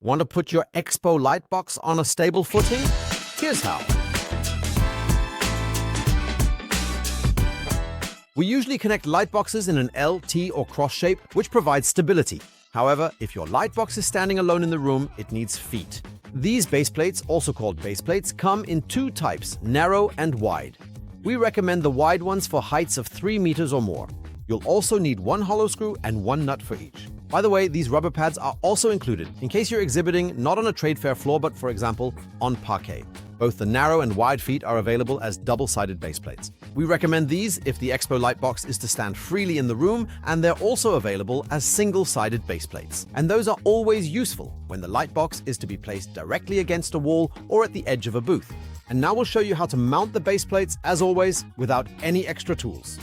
Want to put your Expo lightbox on a stable footing? Here's how. We usually connect lightboxes in an L, T, or cross shape, which provides stability. However, if your lightbox is standing alone in the room, it needs feet. These base plates, also called base plates, come in two types, narrow and wide. We recommend the wide ones for heights of 3 meters or more. You'll also need one hollow screw and one nut for each. By the way, these rubber pads are also included in case you're exhibiting not on a trade fair floor, but for example, on parquet. Both the narrow and wide feet are available as double-sided base plates. We recommend these if the Expo lightbox is to stand freely in the room, and they're also available as single-sided base plates. And those are always useful when the lightbox is to be placed directly against a wall or at the edge of a booth. And now we'll show you how to mount the base plates, as always, without any extra tools.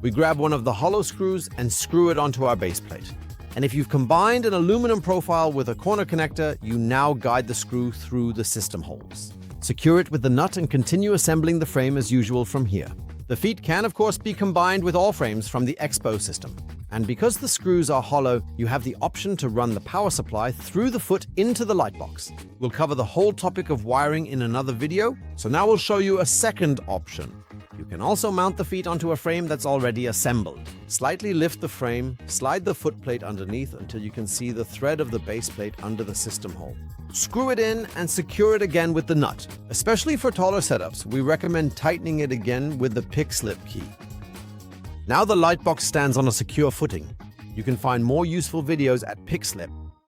We grab one of the hollow screws and screw it onto our base plate. And if you've combined an aluminum profile with a corner connector, you now guide the screw through the system holes. Secure it with the nut and continue assembling the frame as usual from here. The feet can, of course, be combined with all frames from the Expo system. And because the screws are hollow, you have the option to run the power supply through the foot into the lightbox. We'll cover the whole topic of wiring in another video, so now we'll show you a second option. You can also mount the feet onto a frame that's already assembled. Slightly lift the frame, slide the footplate underneath until you can see the thread of the base plate under the system hole. Screw it in and secure it again with the nut. Especially for taller setups, we recommend tightening it again with the PIXLIP key. Now the lightbox stands on a secure footing. You can find more useful videos at PIXLIP